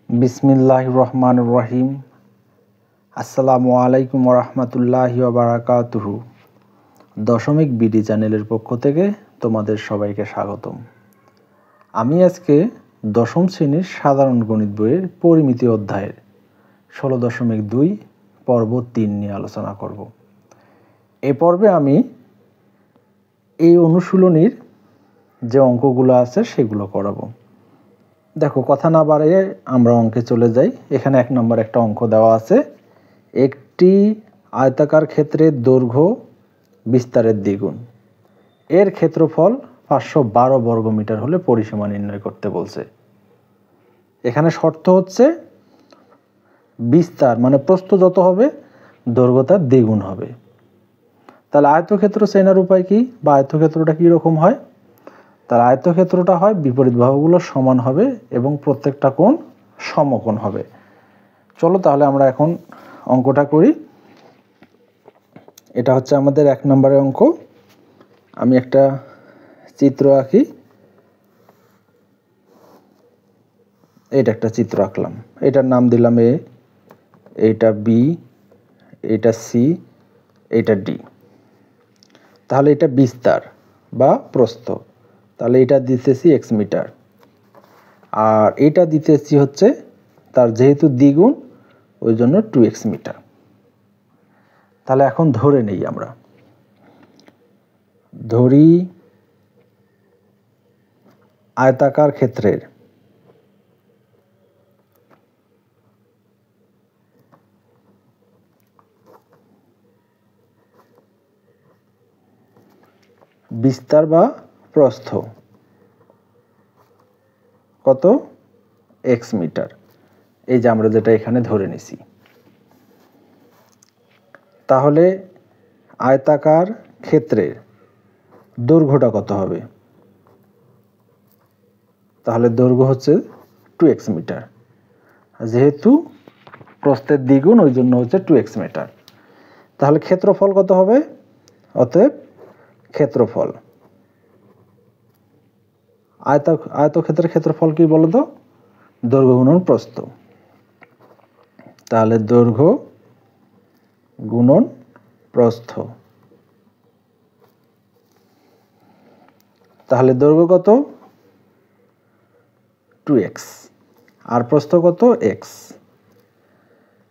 बिस्मिल्लाहिर रहमानिर रहीम। আসসালামু আলাইকুম ওয়া রাহমাতুল্লাহি ওয়া বারাকাতুহু। দশমিক বিডি চ্যানেলের পক্ষ থেকে তোমাদের সবাইকে স্বাগতম। আমি আজকে দশম শ্রেণীর সাধারণ গণিত বইয়ের পরিমিতি অধ্যায়ের 16.2 পর্ব 3 নিয়ে আলোচনা করব। এই পর্বে আমি এই অনুশীলনীর যে অঙ্কগুলো আছে সেগুলো করাবো। দেখো, কথা না বাড়িয়ে আমরা অঙ্কে চলে যাই। এখানে 1 নম্বর একটা অঙ্ক দেওয়া আছে। একটি আয়তাকার ক্ষেত্রের দৈর্ঘ্য বিস্তারের দ্বিগুণ, এর ক্ষেত্রফল 512 বর্গমিটার হলে পরিসীমা নির্ণয় করতে বলছে। এখানে শর্ত হচ্ছে বিস্তার মানে প্রস্থ যত হবে দৈর্ঘ্য তার দ্বিগুণ হবে। তাহলে আয়তক্ষেত্র চেনার উপায় কি, বা আয়তক্ষেত্রটা কি রকম হয়? তার আয়তক্ষেত্রটা হয় বিপরীত বাহুগুলো সমান হবে এবং প্রত্যেকটা কোণ সমকোণ হবে। চলো তাহলে আমরা এখন অঙ্কটা করি। এটা হচ্ছে আমাদের 1 নম্বরের অঙ্ক। আমি একটা চিত্র আঁকি। এটা একটা চিত্র আঁকলাম, এটার নাম দিলাম এ, এইটা বি, এটা সি, এটা ডি। তাহলে এটা বিস্তার বা প্রস্থ, তাহলে এটা দিতেছি x মিটার, আর এটা দিতেছি হচ্ছে তার যেহেতু দ্বিগুণ ওই জন্য 2x মিটার। তাহলে এখন ধরে নেই, আমরা ধরি আয়তাকার ক্ষেত্রের বিস্তার বা প্রস্থ কত? x metre. এই যে আমরা যেটা এখানে ধরে নিছি। তাহলে আয়তাকার ক্ষেত্রের দৈর্ঘ্যটা কত হবে? তাহলে দৈর্ঘ্য হচ্ছে 2x মিটার, যেহেতু প্রস্থের দ্বিগুণ ওই জন্য হচ্ছে 2x মিটার। তাহলে ক্ষেত্রফল কত হবে? অতএব ক্ষেত্রফল, আয়তক্ষেত্রের ক্ষেত্রফল কি বলো তো? দৈর্ঘ্য গুণন প্রস্থ। তাহলে দৈর্ঘ্য গুণন প্রস্থ। তাহলে দৈর্ঘ্য কত? 2x, আর প্রস্থ কত? x।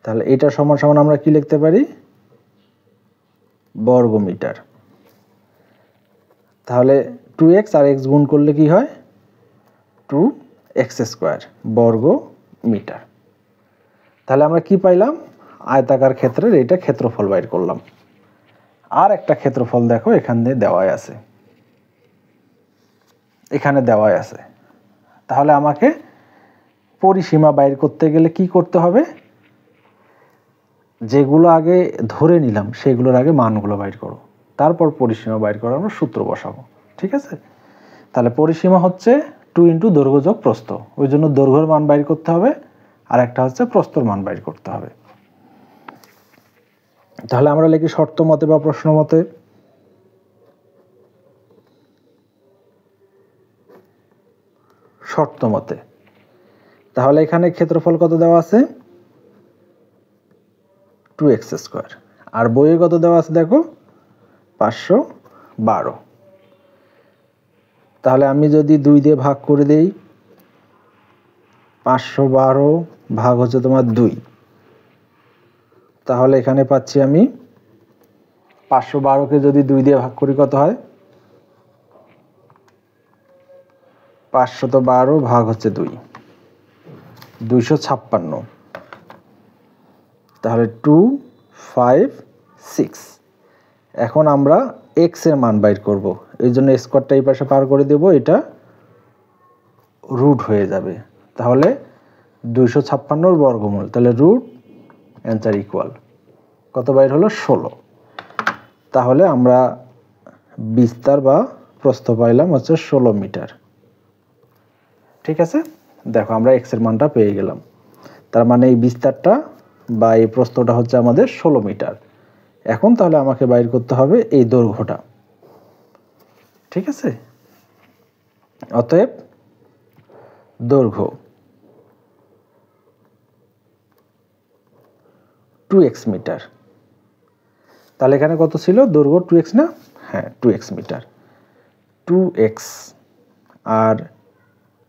তাহলে এটা সমান সমান আমরা কি লিখতে পারি? বর্গমিটার। তাহলে 2x আর x গুণ করলে কি হয়? 2x স্কয়ার বর্গ মিটার। তাহলে আমরা কি পাইলাম? আয়তাকার ক্ষেত্রের এটা ক্ষেত্রফল বাইর করলাম। আর একটা ক্ষেত্রফল দেখো এখানে দেওয়াই আছে, এখানে দেওয়াই আছে। তাহলে আমাকে পরিসীমা বাইর করতে গেলে কি করতে হবে? যেগুলো আগে ধরে নিলাম সেগুলোর আগে মানগুলো বাইর করো, তারপর পরিসীমা বাইর করার আমরা সূত্র বসাবো। ঠিক আছে? তাহলে পরিসীমা হচ্ছে 2 ইন্টু দৈর্ঘ্য যোগ প্রস্থ, ওই জন্য দৈর্ঘ্যের মান বাইর করতে হবে, আর একটা হচ্ছে প্রস্থর মান বাইর করতে হবে। তাহলে আমরা লিখি শর্ত মতে বা প্রশ্ন মতে। শর্ত মতে। তাহলে এখানে ক্ষেত্রফল কত দেওয়া আছে? 2x square. আর বইয়ে কত দেওয়া আছে দেখো? 512। তাহলে আমি যদি 2 দিয়ে ভাগ করে দেই, 512 ভাগ হচ্ছে তোমার 2, তাহলে এখানে পাচ্ছি আমি 512কে যদি 2 দিয়ে ভাগ করি কত হয়? 512 ভাগ হচ্ছে 2, 256। তাহলে 256। এখন আমরা x এর মান বাইর করব, এই জন্য স্কোয়ারটা এই পাশে পার করে দেব, এটা রুট হয়ে যাবে। তাহলে 256 বর্গমূল, তাহলে রুট অ্যান্সার ইকুয়াল কত বাইর হলো? 16। তাহলে আমরা বিস্তার বা প্রস্থ পাইলাম হচ্ছে 16 মিটার। ঠিক আছে? দেখো আমরা x এর মানটা পেয়ে গেলাম। তার মানে এই বিস্তারটা বা এই প্রস্থটা হচ্ছে আমাদের 16 মিটার। এখন তাহলে আমাকে বাইর করতে হবে এই দৈর্ঘ্যটা। ঠিক আছে? অতএব দৈর্ঘ্য 2x মিটার। তাহলে এখানে কত ছিল? দৈর্ঘ্য 2x না? হ্যাঁ 2x মিটার, 2x আর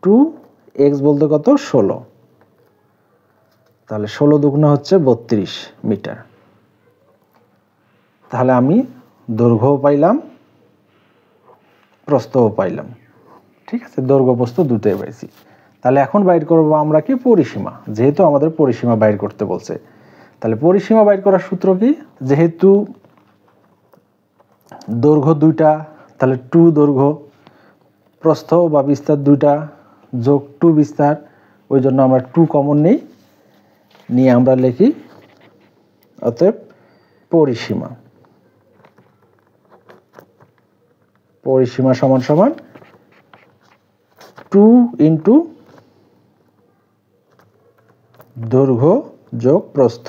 2x বলতে কত? 16। তাহলে 16 দুগুণ হচ্ছে 32 মিটার। তাহলে আমি দৈর্ঘ্যও পাইলাম, প্রস্থও পাইলাম। ঠিক আছে, দৈর্ঘ্য প্রস্থ দুটোই পাইছি। তাহলে এখন বাইর করব আমরা কি? পরিসীমা। যেহেতু আমাদের পরিসীমা বাইর করতে বলছে, তাহলে পরিসীমা বাইর করার সূত্র কি? যেহেতু দৈর্ঘ্য দুইটা, তাহলে 2 দৈর্ঘ্য, প্রস্থ বা বিস্তার দুইটা যোগ 2 বিস্তার, ওই জন্য আমরা 2 কমন নিয়ে আমরা লিখি অতএব পরিসীমা। পরিসীমা সমান সমান 2 ইন্টু দৈর্ঘ্য যোগ প্রস্থ।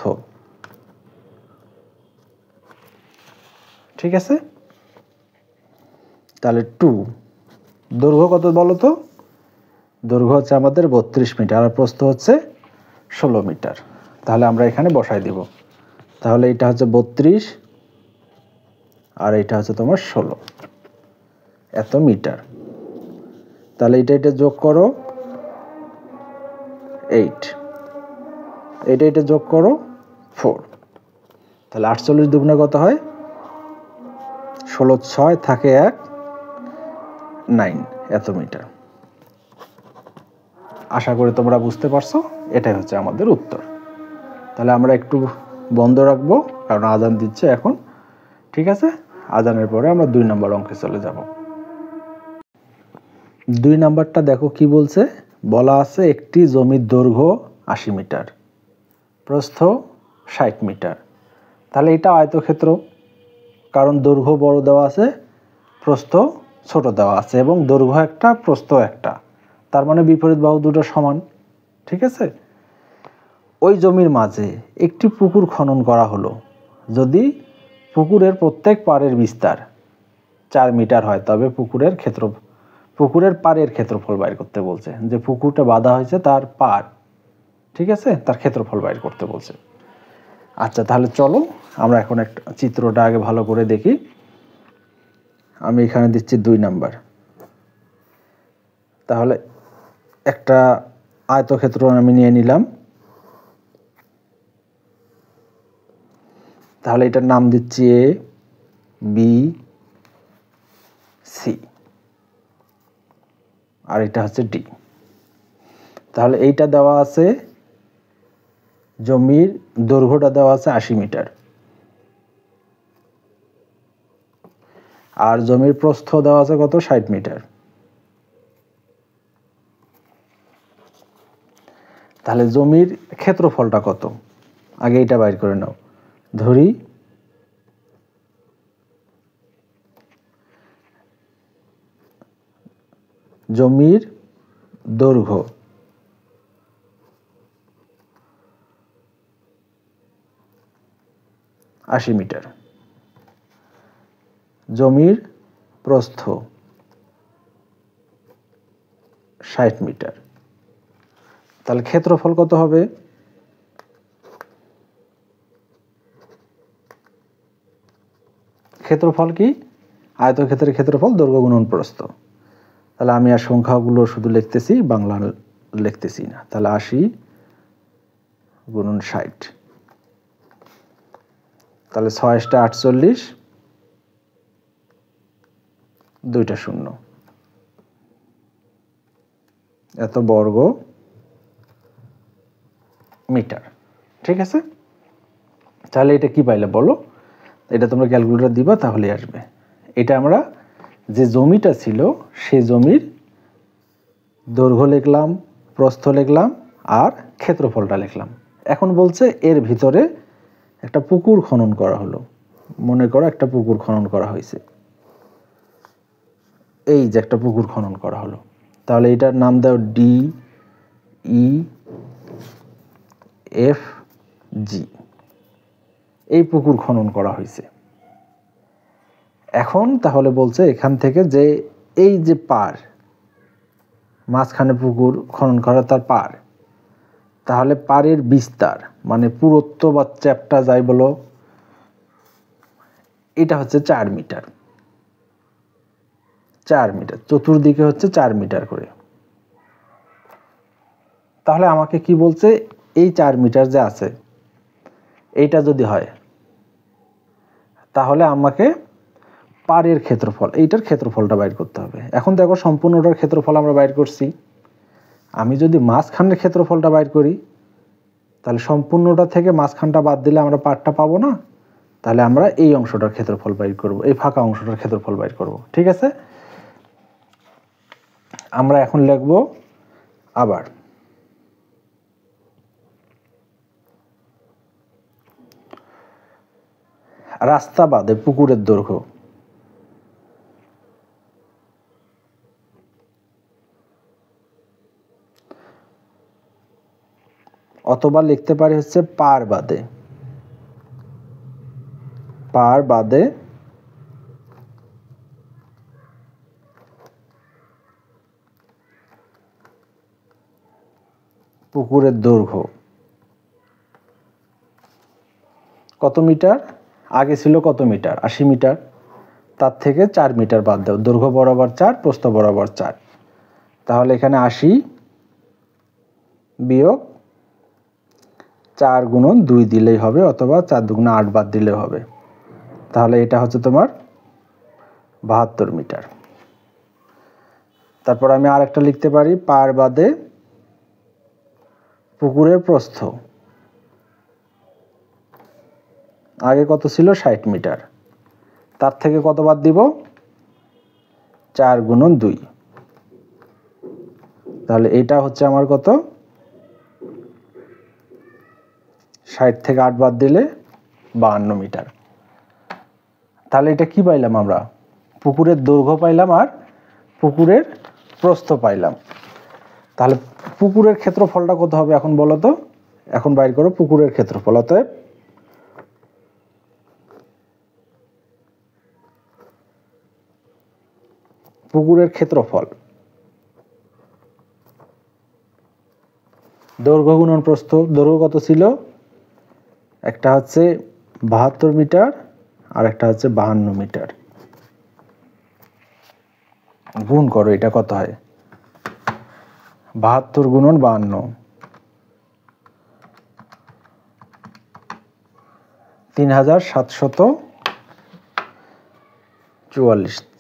ঠিক আছে, তাহলে 2 দৈর্ঘ্য কত বলো তো? দৈর্ঘ্য হচ্ছে আমাদের 32 মিটার আর প্রস্থ হচ্ছে 16 মিটার। তাহলে আমরা এখানে বসাই দিব। তাহলে এটা হচ্ছে 32 আর এটা হচ্ছে তোমার 16, এত মিটার। তাহলে এটা যোগ করো 8, এটা যোগ করো 4। তাহলে 48 দুগুণে কত হয়? 16, 6 থাকে 1, 9, এত মিটার। আশা করি তোমরা বুঝতে পারছো। এটাই হচ্ছে আমাদের উত্তর। তাহলে আমরা একটু বন্ধ রাখবো, কারণ আজান দিচ্ছে এখন। ঠিক আছে, আজানের পরে আমরা 2 নম্বর অঙ্কে চলে যাব। 2 নাম্বারটা দেখো কি বলছে। বলা আছে একটি জমির দৈর্ঘ্য 80 মিটার, প্রস্থ 60 মিটার। তাহলে এটা আয়তক্ষেত্র, কারণ দৈর্ঘ্য বড় দেওয়া আছে, প্রস্থ ছোট দেওয়া আছে, এবং দৈর্ঘ্য একটা প্রস্থ একটা, তার মানে বিপরীত বাহু দুটো সমান। ঠিক আছে, ওই জমির মাঝে একটি পুকুর খনন করা হলো। যদি পুকুরের প্রত্যেক পাড়ের বিস্তার 4 মিটার হয়, তবে পুকুরের পাড়ের ক্ষেত্রফল বাইর করতে বলছে। যে পুকুরটা বাঁধা হয়েছে তার পাড়, ঠিক আছে, তার ক্ষেত্রফল বাইর করতে বলছে। আচ্ছা, তাহলে চলো আমরা এখন একটা চিত্রটা আগে ভালো করে দেখি। আমি এখানে দিচ্ছি 2 নাম্বার। তাহলে একটা আয়তক্ষেত্র আমি নিয়ে নিলাম। তাহলে এটার নাম দিচ্ছি এ, বি, সি, আর এটা হচ্ছে ডি। তাহলে এইটা দেওয়া আছে, জমির দৈর্ঘ্যটা দেওয়া আছে 80 মিটার, আর জমির প্রস্থ দেওয়া আছে কত? 60 মিটার। তাহলে জমির ক্ষেত্রফলটা কত? আগে এটা বাইর করে নাও। ধরি জমির দৈর্ঘ্য 80 মিটার, জমির প্রস্থ 60 মিটার। তাহলে ক্ষেত্রফল কত হবে? ক্ষেত্রফল কি? আয়তক্ষেত্রের ক্ষেত্রফল দৈর্ঘ্য গুণন প্রস্থ। তাহলে আমি আর সংখ্যাগুলো শুধু লিখতেছি, বাংলা লিখতেছি না। তাহলে 80 গুণন 60, তাহলে 6 × 48, 2টা 0, এত বর্গ মিটার। ঠিক আছে, তাহলে এটা কি পাইলে বলো? এটা তোমরা ক্যালকুলেটর দিবা, তাহলে আসবে। এটা আমরা যে জমিটা ছিল সেই জমির দৈর্ঘ্য লিখলাম, প্রস্থ লিখলাম, আর ক্ষেত্রফলটা লিখলাম। এখন বলছে এর ভিতরে একটা পুকুর খনন করা হলো। মনে করো একটা পুকুর খনন করা হয়েছে, এই যে একটা পুকুর খনন করা হলো। তাহলে এটার নাম দাও ডি, ই, এফ, জি। এই পুকুর খনন করা হয়েছে। এখন তাহলে বলছে এখান থেকে যে এই যে পার, মাঝখানে পুকুর খনন করা, তার পার, তাহলে পাড়ের বিস্তার মানে পুরুত্ব বা চ্যাপ্টা যাই বলো, এটা হচ্ছে 4 মিটার। 4 মিটার, চতুর্দিকে হচ্ছে 4 মিটার করে। তাহলে আমাকে কি বলছে, এই 4 মিটার যে আছে এইটা যদি হয়, তাহলে আমাকে পাড়ের ক্ষেত্রফল, এইটার ক্ষেত্রফলটা বাইর করতে হবে। এখন দেখো সম্পূর্ণটার ক্ষেত্রফল আমরা বাইর করছি। আমি যদি মাঝখানের ক্ষেত্রফলটা বাইর করি, তাহলে সম্পূর্ণটা থেকে মাঝখানটা বাদ দিলে আমরা পাড়টা পাবো না। তাহলে আমরা এই অংশটার ক্ষেত্রফল বাইর করব, এই ফাঁকা অংশটার ক্ষেত্রফল বাইর করব। ঠিক আছে, আমরা এখন লিখব আবার রাস্তা বাদে পুকুরের দৈর্ঘ্য, অথবা লিখতে পারি হচ্ছে পার বাদে, পার বাদে পুকুরের দৈর্ঘ্য কত মিটার, আগে ছিল কত মিটার, 80 মিটার, তার থেকে 4 মিটার বাদ দাও, দৈর্ঘ্য বরাবর 4, প্রস্থ বরাবর 4। তাহলে এখানে 80 বিয়োগ 4 গুণন 2 দিলেই হবে, অথবা 4 দুগুণে 8 বাদ দিলেও হবে। তাহলে এটা হচ্ছে তোমার 72 মিটার। তারপর আমি আরেকটা লিখতে পারি পার বাদে পুকুরের প্রস্থ, আগে কত ছিল 60 মিটার, তার থেকে কত বাদ দিব, 4 গুণন 2। তাহলে এটা হচ্ছে আমার কত, 60 থেকে 8 বাদ দিলে 52 মিটার। তাহলে এটা কি পাইলাম আমরা, পুকুরের দৈর্ঘ্য পাইলাম আর পুকুরের প্রস্থ পাইলাম। তাহলে পুকুরের ক্ষেত্রফলটা কত হবে এখন বলো তো, এখন বাইর করো পুকুরের ক্ষেত্রফল। অতএব পুকুরের ক্ষেত্রফল দৈর্ঘ্য গুণন প্রস্থ, দৈর্ঘ্য কত ছিল, একটা হচ্ছে 72 মিটার আর একটা হচ্ছে 52 মিটার, গুণ করো, এটা কত হয়, 72 গুণন 52, 3744,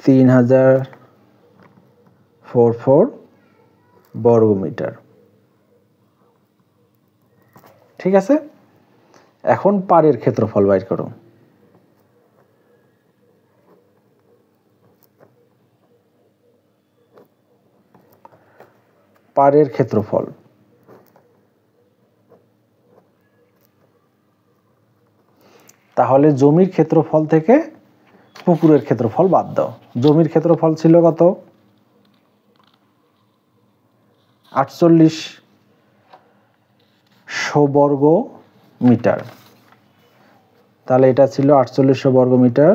3044 বর্গ মিটার। ঠিক আছে, এখন পাড়ের ক্ষেত্রফল বাইর করো। পাড়ের ক্ষেত্রফল, তাহলে জমির ক্ষেত্রফল থেকে পুকুরের ক্ষেত্রফল বাদ দাও। জমির ক্ষেত্রফল ছিল কত, 4800 বর্গ মিটার। তাহলে এটা ছিল 4800 বর্গ মিটার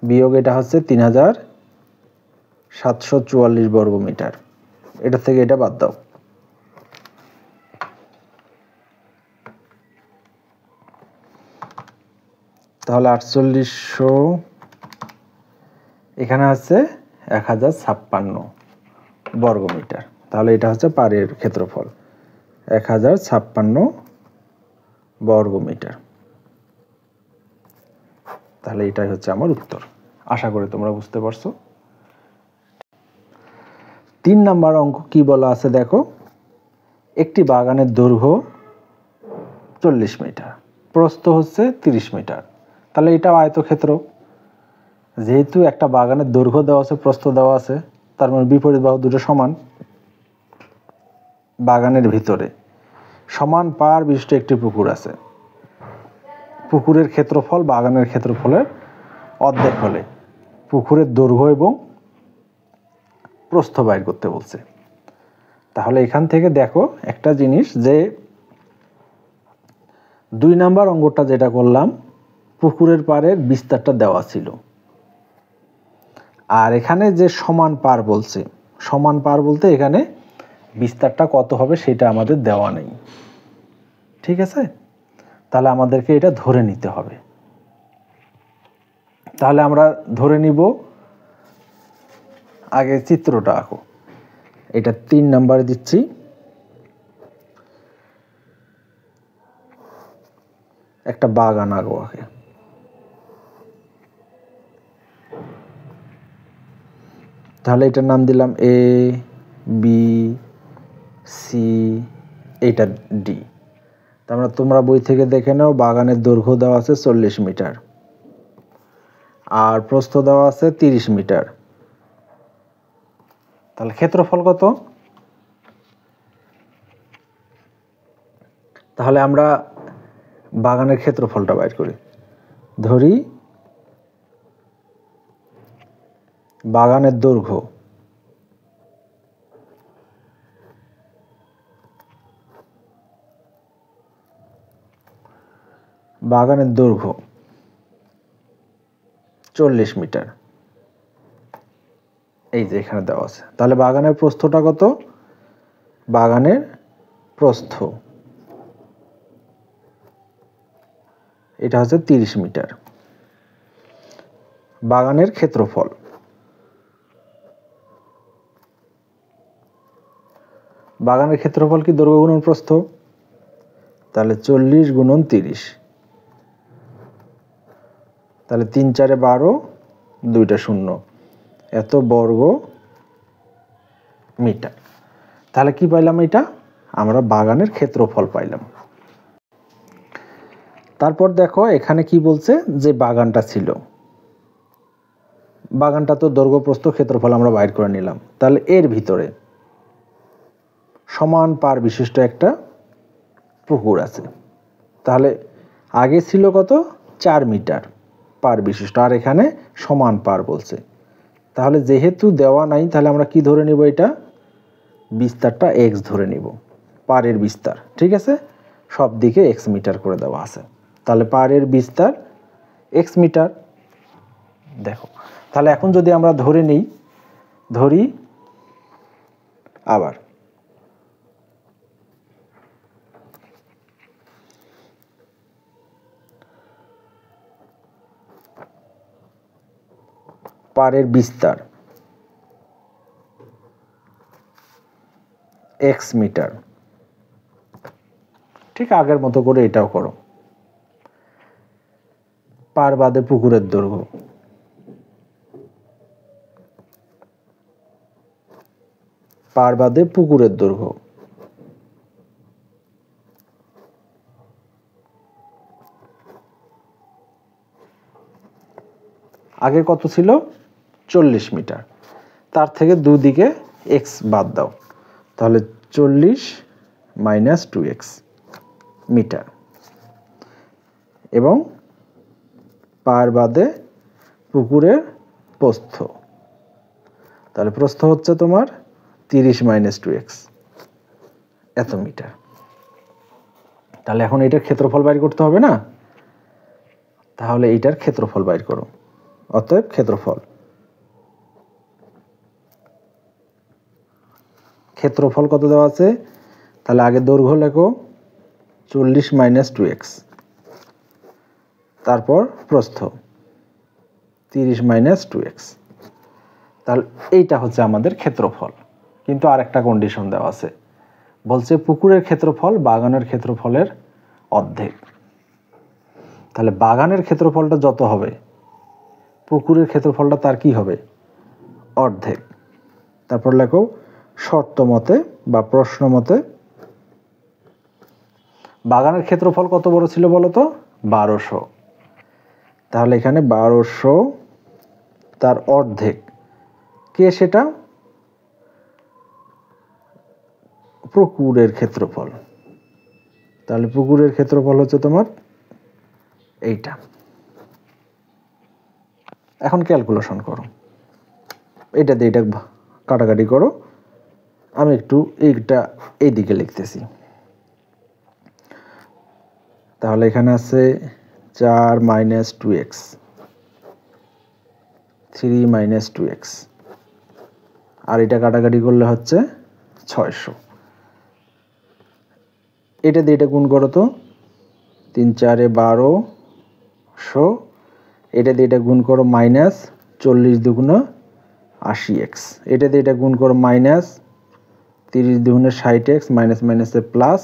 বিয়োগ এটা হচ্ছে 3744 বর্গ মিটার, এটা থেকে এটা বাদ দাও। তাহলে 4800 এখানে আছে 1056 বর্গ মিটার। তাহলে এটা হচ্ছে পাড়ের ক্ষেত্রফল 1056 বর্গ মিটার। তাহলে এটাই হচ্ছে আমার উত্তর। আশা করি তোমরা বুঝতে পারছো। 3 নাম্বার অঙ্ক কি বলা আছে দেখো, একটি বাগানের দৈর্ঘ্য 40 মিটার, প্রস্থ হচ্ছে 30 মিটার। তাহলে এটা আয়তক্ষেত্র, যেহেতু একটা বাগানের দৈর্ঘ্য দেওয়া আছে, প্রস্থ দেওয়া আছে, তার মানে বিপরীত বাহু দুটো সমান। বাগানের ভিতরে সমান পাড় বিশিষ্ট একটি পুকুর আছে। পুকুরের ক্ষেত্রফল বাগানের ক্ষেত্রফলের অর্ধেক হলে পুকুরের দৈর্ঘ্য এবং প্রস্থ বাইর করতে বলছে। তাহলে এখান থেকে দেখো একটা জিনিস, যে 2 নাম্বার অঙ্কটা যেটা করলাম, পুকুরের পাড়ের বিস্তারটা দেওয়া ছিল, আর এখানে যে সমান পাড় বলছে, সমান পাড় বলতে এখানে বিস্তারটা কত হবে সেটা আমাদের দেওয়া নেই, ঠিক আছে? তাহলে আমাদেরকে এটা ধরে নিতে হবে। তাহলে আমরা ধরে নিব, আগে চিত্রটা আঁকো। এটা 3 নাম্বার দিচ্ছি। একটা বাগান আঁকো আগে। তাহলে এটার নাম দিলাম এ, বি, সি, এইটা ডি। তোমরা বই থেকে দেখে নাও, বাগানের দৈর্ঘ্য দেওয়া আছে 40 মিটার আর প্রস্থ দেওয়া আছে 30 মিটার। তাহলে ক্ষেত্রফল কত? তাহলে আমরা বাগানের ক্ষেত্রফলটা বাইর করি। ধরি বাগানের দৈর্ঘ্য বাগানের দৈর্ঘ্য 40 মিটার, এই যে এখানে দেওয়া আছে। তাহলে বাগানের প্রস্থটা কত? বাগানের প্রস্থ এটা হচ্ছে 30 মিটার। বাগানের ক্ষেত্রফল, বাগানের ক্ষেত্রফল কি দৈর্ঘ্য গুণন প্রস্থ? তাহলে 40 গুণন 30, তাহলে 3 4 12, 2টা 0, এত বর্গ মিটার। তাহলে কি পাইলাম? এটা আমরা বাগানের ক্ষেত্রফল পাইলাম। তারপর দেখো এখানে কি বলছে, যে বাগানটা ছিল, বাগানটা তো দৈর্ঘ্য প্রস্থ ক্ষেত্রফল আমরা বাইর করে নিলাম। তাহলে এর ভিতরে সমান পার বিশিষ্ট একটা পুকুর আছে। তাহলে আগে ছিল কত? 4 মিটার পার বিশিষ্ট, আর এখানে সমান পার বলছে। তাহলে যেহেতু দেওয়া নাই, তাহলে আমরা কি ধরে নিব? এটা বিস্তারটা x ধরে নিব, পারের বিস্তার, ঠিক আছে? সব দিকে x মিটার করে দেওয়া আছে। তাহলে পারের বিস্তার x মিটার। দেখো, তাহলে এখন যদি আমরা ধরে নিই, ধরি আবার পারের বিস্তার x মিটার, ঠিক আগের মতো করে এটাও করো। পার বাদে পুকুরের দৈর্ঘ্য, পার বাদে পুকুরের দৈর্ঘ্য, আগে কত ছিল? 40 মিটার। তার থেকে দুদিকে x বাদ দাও, তাহলে 40 মাইনাস 2x মিটার। এবং পার বাদে পুকুরের প্রস্থ, তাহলে প্রস্থ হচ্ছে তোমার 30 মাইনাস 2x, এত মিটার। তাহলে এখন এটার ক্ষেত্রফল বাইর করতে হবে না? তাহলে এইটার ক্ষেত্রফল বাইর করো। অতএব ক্ষেত্রফল কত দেওয়া আছে? তাহলে আগে দৈর্ঘ্য লেখো 40 মাইনাস 2x, তারপর প্রস্থ 30 মাইনাস 2x। তাহলে এইটা হচ্ছে আমাদের ক্ষেত্রফল। কিন্তু আর একটা কন্ডিশন দেওয়া আছে, বলছে পুকুরের ক্ষেত্রফল বাগানের ক্ষেত্রফলের অর্ধেক। তাহলে বাগানের ক্ষেত্রফলটা যত হবে, পুকুরের ক্ষেত্রফলটা তার কি হবে? অর্ধেক। তারপর লেখো শর্ত মতে বা প্রশ্ন মতে বাগানের ক্ষেত্রফল কত বড় ছিল বলো তো? 1200। তাহলে এখানে 1200 তার অর্ধেক কে? সেটা পুকুরের ক্ষেত্রফল। তাহলে পুকুরের ক্ষেত্রফল হচ্ছে তোমার এইটা। এখন ক্যালকুলেশন করো, এটা দিয়ে এটা কাটাকাটি করো। আমি একটু এইটা এইদিকে লিখতেছি। তাহলে এখানে আছে 4 মাইনাস 2x, 3 মাইনাস 2x, আর এটা কাটাকাটি করলে হচ্ছে 600। এটা দিয়ে এটা গুণ করো তো, 3 4 1200, এটা দিয়ে এটা গুণ করো মাইনাস 40 দুগুণ 80x, এটা দিয়ে এটা গুণ করো মাইনাস 30 দুগুণে 60x, মাইনাস মাইনাসে প্লাস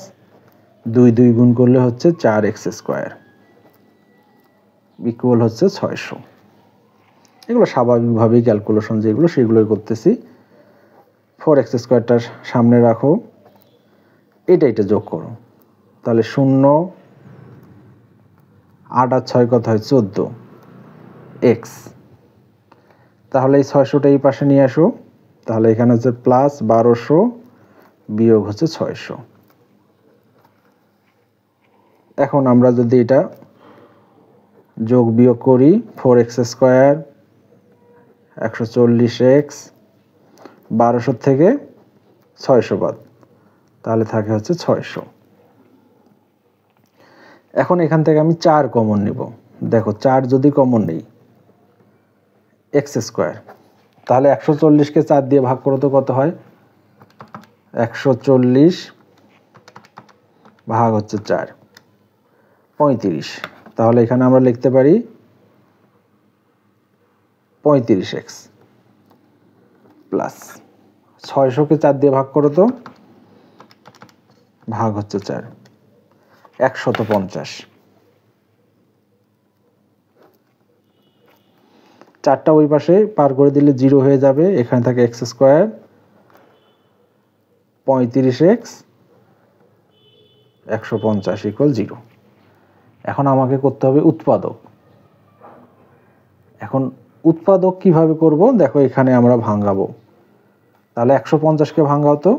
2 2 গুণ করলে হচ্ছে 4x স্কোয়ার ইকুয়াল হচ্ছে 600। এগুলো স্বাভাবিকভাবেই ক্যালকুলেশন যেগুলো সেগুলোই করতেছি। 4x স্কোয়ারটার সামনে রাখো, এটা যোগ করো, তাহলে 0 8 আর 6 কত হয় 14x। তাহলে এই 600টা এই পাশে নিয়ে আসো, তাহলে এখানে হচ্ছে প্লাস 1200 বিয়োগ হচ্ছে 600। এখন আমরা যদি এটা যোগ বিয়োগ করি, 4x স্কোয়ার 140x, 1200 থেকে 600 বাদ, তাহলে থাকে হচ্ছে 600। এখন এখান থেকে আমি 4 কমন নিব। দেখো 4 যদি কমন নেই, x স্কোয়ার, তাহলে 140কে 4 দিয়ে ভাগ করো তো কত হয়, 140 ভাগ হচ্ছে 4, 35। তাহলে এখানে আমরা লিখতে পারি 35x প্লাস 600কে 4 দিয়ে ভাগ করো তো, ভাগ হচ্ছে 4, 150। 4টা ওই পাশে পার করে দিলে 0 হয়ে যাবে, এখানে থাকে x স্কোয়ার 35x 150 ইকুয়াল 0। এখন আমাকে করতে হবে উৎপাদক। এখন উৎপাদক কিভাবে করব, দেখো এখানে আমরা ভাঙাবো, তাহলে 150কে ভাঙাও তো,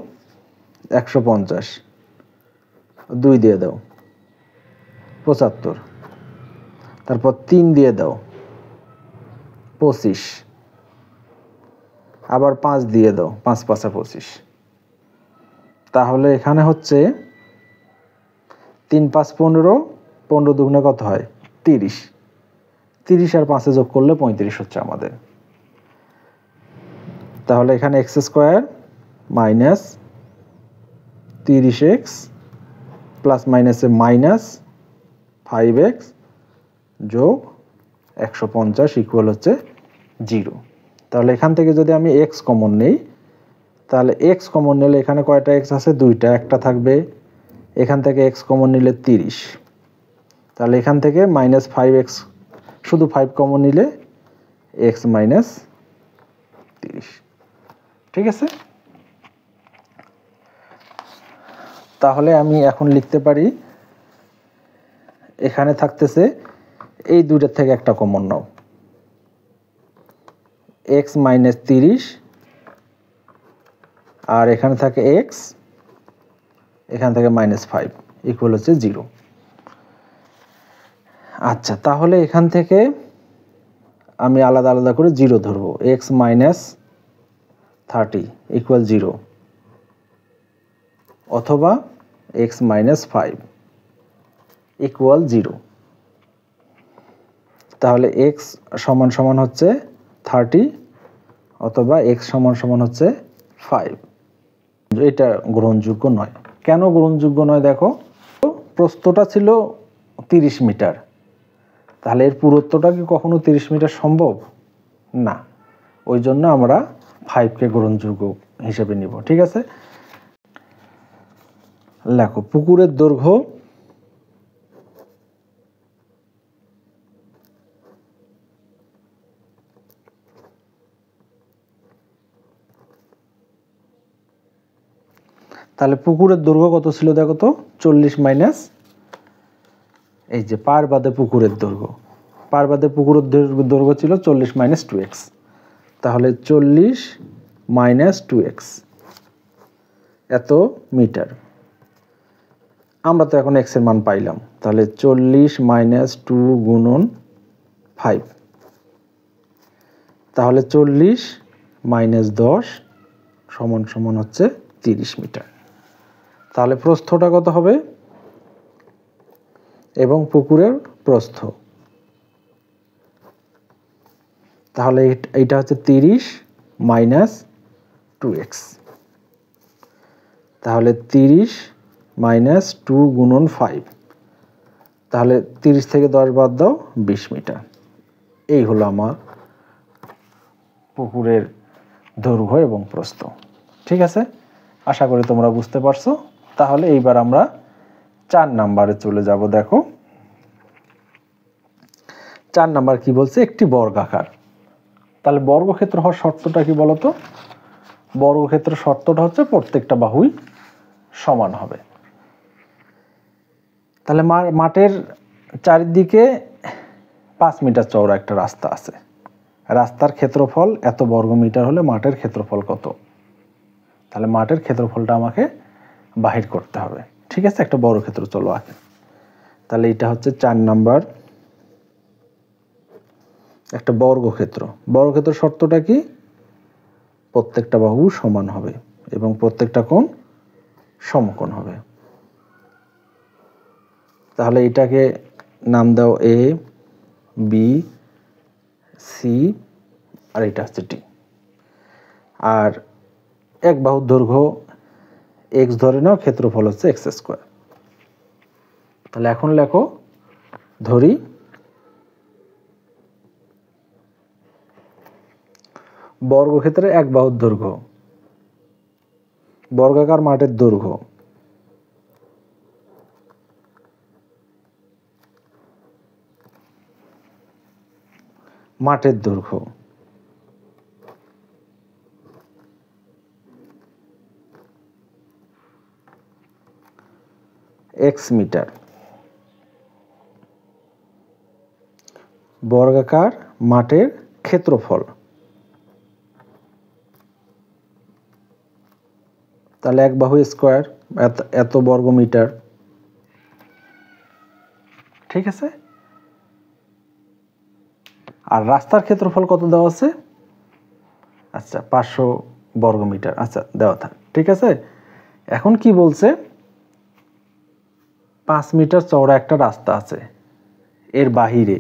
150 2 দিয়ে দাও 75, তারপর 3 দিয়ে দাও 25, আবার 5 দিয়ে দাও, 5 5 25। তাহলে এখানে হচ্ছে 3 5 15, 15 দুগুণে কত হয় 30, 30 আর 5 যোগ করলে 35 হচ্ছে আমাদের। তাহলে এখানে x square minus 30x plus মাইনাসে মাইনাস 5x যোগ 150 ইকুয়াল হচ্ছে 0। তাহলে এখান থেকে যদি আমি x কমন নেই, তাহলে x কমন নিলে এখানে কয়টা x আছে, 2টা, একটা থাকবে, এখান থেকে x কমন নিলে 30, তাহলে এখান থেকে মাইনাস 5x, শুধু 5 কমন নিলে x মাইনাস 30। ঠিক আছে, তাহলে আমি এখন লিখতে পারি, এখানে থাকতেছে এই দুইটার থেকে একটা কমন নাও, x মাইনাস 30, আর এখানে থাকে x, এখান থেকে মাইনাস 5 ইকুয়াল হচ্ছে 0। আচ্ছা, তাহলে এখান থেকে আমি আলাদা আলাদা করে 0 ধরবো, x মাইনাস 30 ইকুয়াল 0, অথবা x মাইনাস 5 ইকুয়াল 0। তাহলে x সমান সমান হচ্ছে 30 অথবা x সমান সমান হচ্ছে 5। এটা গ্রহণযোগ্য নয়। কেন গ্রহণযোগ্য নয়, দেখো প্রস্থটা ছিল 30 মিটার, তাহলে এর পুরুত্বটা কি কখনো 30 মিটার সম্ভব না, ওই জন্য আমরা 5কে গ্রহণযোগ্য হিসেবে নিব। ঠিক আছে, লেখো পুকুরের দৈর্ঘ্য তাহলে পুকুরের দৈর্ঘ্য কত ছিল, দেখো তো 40 মাইনাস এই যে পার বাদে পুকুরের দৈর্ঘ্য, পার বাদে পুকুরের দৈর্ঘ্য ছিল 40 মাইনাস 2x, তাহলে 40 মাইনাস 2x এত মিটার। আমরা তো এখন x এর মান পাইলাম, তাহলে 40 মাইনাস 2 গুণন 5, তাহলে 40 মাইনাস 10 সমান সমান হচ্ছে 30 মিটার। তাহলে প্রস্থটা কত হবে, এবং পুকুরের প্রস্থ, তাহলে এইটা হচ্ছে 30 মাইনাস 2x। তাহলে 30 মাইনাস 2 গুণন 5, তাহলে 30 থেকে 10 বাদ দাও 20 মিটার। এই হলো আমার পুকুরের দৈর্ঘ্য এবং প্রস্থ। ঠিক আছে, আশা করি তোমরা বুঝতে পারছো। তাহলে এইবার আমরা 4 নাম্বারে চলে যাব। দেখো 4 নাম্বার কি বলছে, একটি বর্গাকার। তাহলে বর্গক্ষেত্র হওয়ার শর্তটা কি বলতো? বর্গক্ষেত্র শর্তটা হচ্ছে প্রত্যেকটা বাহুই সমান হবে। তাহলে মাঠের চারিদিকে 5 মিটার চওড়া একটা রাস্তা আছে। রাস্তার ক্ষেত্রফল এত বর্গমিটার হলে মাঠের ক্ষেত্রফল কত? তাহলে মাঠের ক্ষেত্রফলটা আমাকে বাহির করতে হবে। ঠিক আছে, একটা বর্গক্ষেত্র চলো আঁকি। তাহলে এটা হচ্ছে 4 নাম্বার, একটা বর্গক্ষেত্র। বর্গক্ষেত্র শর্তটা কি? প্রত্যেকটা বাহু সমান হবে এবং প্রত্যেকটা কোণ সমকোণ হবে। তাহলে এটাকে নাম দাও এ, বি, সি, আর এটা হচ্ছে ডি। আর এক বাহুর দৈর্ঘ্য এক্স ধরে নাও, ক্ষেত্রফল হচ্ছে এক্স স্কোয়ার। তাহলে এখন লেখো, ধরি বর্গক্ষেত্রে এক বাহুর দৈর্ঘ্য, বর্গাকার মাঠের দৈর্ঘ্য মাঠের দৈর্ঘ্য x মিটার, বর্গাকার মাঠের ক্ষেত্রফল, তাহলে এক বাহু স্কোয়ার এত বর্গ মিটার। ঠিক আছে, আর রাস্তার ক্ষেত্রফল কত দেওয়া আছে? আচ্ছা 500 বর্গ মিটার। আচ্ছা দেওয়া থাক। ঠিক আছে, এখন কি বলছে, 5 মিটার চওড়া একটা রাস্তা আছে, এর বাহিরে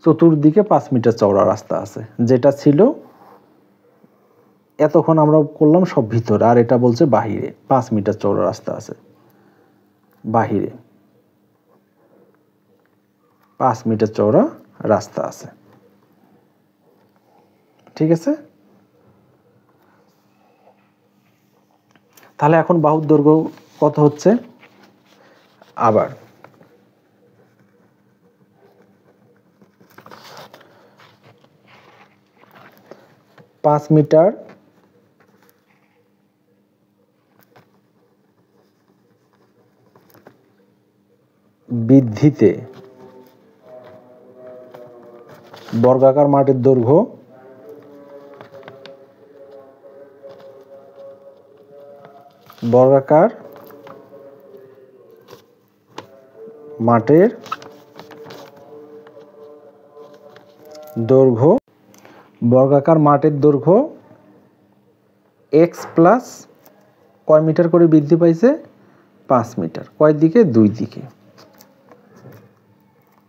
চতুর্দিকে 5 মিটার চওড়া রাস্তা আছে, যেটা ছিল এতক্ষণ আমরা করলাম সব ভিতরে, আর এটা বলছে বাহিরে 5 মিটার চওড়া রাস্তা আছে, বাহিরে 5 মিটার চওড়া রাস্তা আছে। ঠিক আছে, তাহলে এখন বাহুর দৈর্ঘ্য কত হচ্ছে? আবার 5 মিটার বৃদ্ধিতে বর্গাকার মাঠের দৈর্ঘ্য বর্গাকার মাঠের দৈর্ঘ্য বর্গাকার মাঠের দৈর্ঘ্য এক্স প্লাস কয় মিটার করে বৃদ্ধি পাইছে? 5 মিটার। কয় দিকে? 2 দিকে।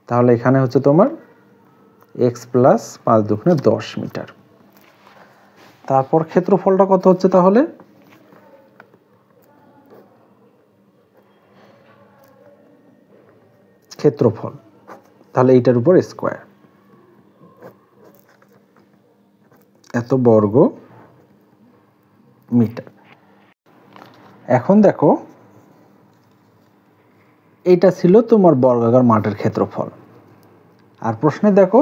তাহলে এখানে হচ্ছে তোমার এক্স প্লাস 5 দুগুণে 10 মিটার। তারপর ক্ষেত্রফলটা কত হচ্ছে? তাহলে ক্ষেত্রফল, তাহলে এইটার উপর স্কোয়ার, এত বর্গ মিটার। এখন দেখো, এটা ছিল তোমার বর্গাকার মাঠের ক্ষেত্রফল। আর প্রশ্নে দেখো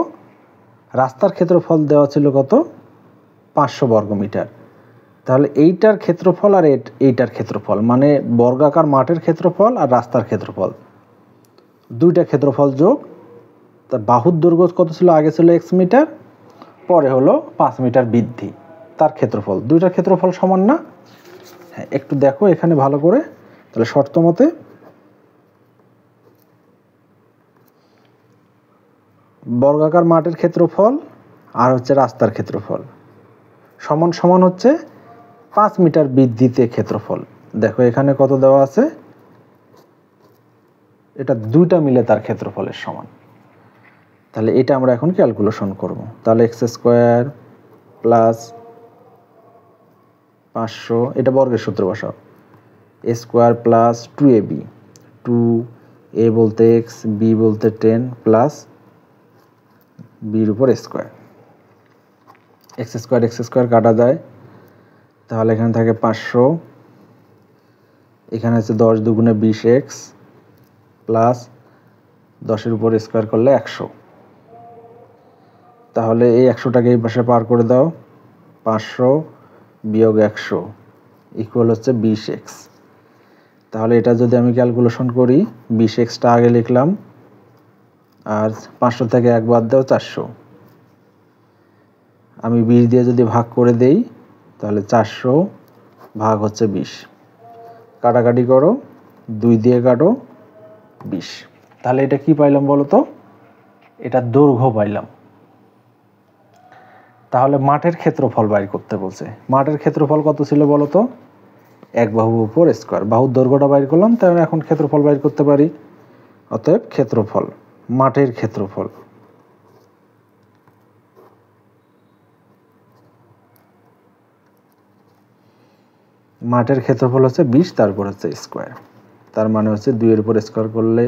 রাস্তার ক্ষেত্রফল দেওয়া ছিল কত? 500 বর্গ মিটার। তাহলে এইটার ক্ষেত্রফল আর এইটার ক্ষেত্রফল, মানে বর্গাকার মাঠের ক্ষেত্রফল আর রাস্তার ক্ষেত্রফল, দুইটা ক্ষেত্রফল যোগ। তা বাহুর দৈর্ঘ্য কত ছিল? আগে ছিল এক্স মিটার, পরে হলো 5 মিটার বৃদ্ধি, তার ক্ষেত্রফল। দুইটার ক্ষেত্রফল সমান না? হ্যাঁ, একটু দেখো এখানে ভালো করে। তাহলে শর্ত মতে বর্গাকার মাঠের ক্ষেত্রফল আর হচ্ছে রাস্তার ক্ষেত্রফল সমান সমান হচ্ছে 5 মিটার বৃদ্ধিতে ক্ষেত্রফল। দেখো এখানে কত দেওয়া আছে, এটা দুইটা মিলে তার ক্ষেত্রফলের সমান। তাহলে এটা আমরা এখন ক্যালকুলেশন করব। তাহলে এক্স স্কোয়ার প্লাস 500, এটা বর্গের সূত্র বসাও, এ স্কোয়ার প্লাস 2ab, 2a বলতে এক্স, বি বলতে 10 প্লাস বির উপর স্কোয়ার। এক্স স্কোয়ার কাটা যায়, তাহলে এখানে থাকে 500, এখানে হচ্ছে 10 দুগুণে 20x প্লাস 10-এর উপর স্কোয়ার করলে 100। তাহলে এই 100টাকে এই পাশে পার করে দাও, 500 বিয়োগ 100 ইকুয়াল হচ্ছে 20x। তাহলে এটা যদি আমি ক্যালকুলেশন করি, 20xটা আগে লিখলাম, আর 500 থেকে 1 বাদ দাও 400। আমি 20 দিয়ে যদি ভাগ করে দেই, তাহলে 400 ভাগ হচ্ছে 20। কাটাকাটি করো, 2 দিয়ে কাটো, 20। তাহলে এটা কি পাইলাম বলো তো? এটা দৈর্ঘ্য পাইলাম। তাহলে মাঠের ক্ষেত্রফল বাইর করতে বলছে। মাঠের ক্ষেত্রফল কত ছিল বলো তো? 1 বাহুর উপর স্কোয়ার। বাহুর দৈর্ঘ্যটা বাইর করলাম, তাহলে এখন ক্ষেত্রফল বাইর করতে পারি। অতএব ক্ষেত্রফল, মাঠের ক্ষেত্রফল। মাঠের ক্ষেত্রফল হচ্ছে 20, তারপর হচ্ছে স্কোয়ার। তার মানে হচ্ছে 2-এর উপর স্কোয়ার করলে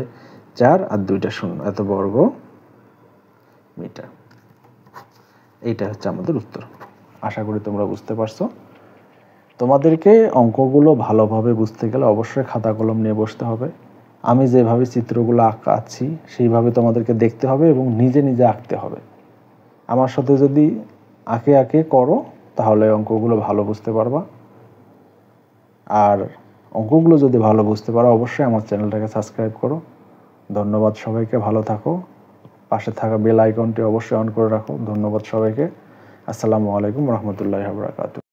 4 আর 2টা 0, এত বর্গ মিটার। এইটা হচ্ছে আমাদের উত্তর। আশা করি তোমরা বুঝতে পারছো। তোমাদেরকে অঙ্কগুলো ভালোভাবে বুঝতে গেলে অবশ্যই খাতা কলম নিয়ে বসতে হবে। আমি যেভাবে চিত্রগুলো আঁকাচ্ছি সেইভাবে তোমাদেরকে দেখতে হবে এবং নিজে নিজে আঁকতে হবে। আমার সাথে যদি আঁকে আঁকে করো, তাহলে অঙ্কগুলো ভালো বুঝতে পারবা। আর অঙ্কগুলো যদি ভালো বুঝতে পারো, অবশ্যই আমার চ্যানেলটাকে সাবস্ক্রাইব করো। ধন্যবাদ সবাইকে, ভালো থাকো। পাশে থাকা বেল আইকনটি অবশ্যই অন করে রাখো। ধন্যবাদ সবাইকে। আসসালামু আলাইকুম রহমতুল্লাহি ওয়া বারাকাতুহু।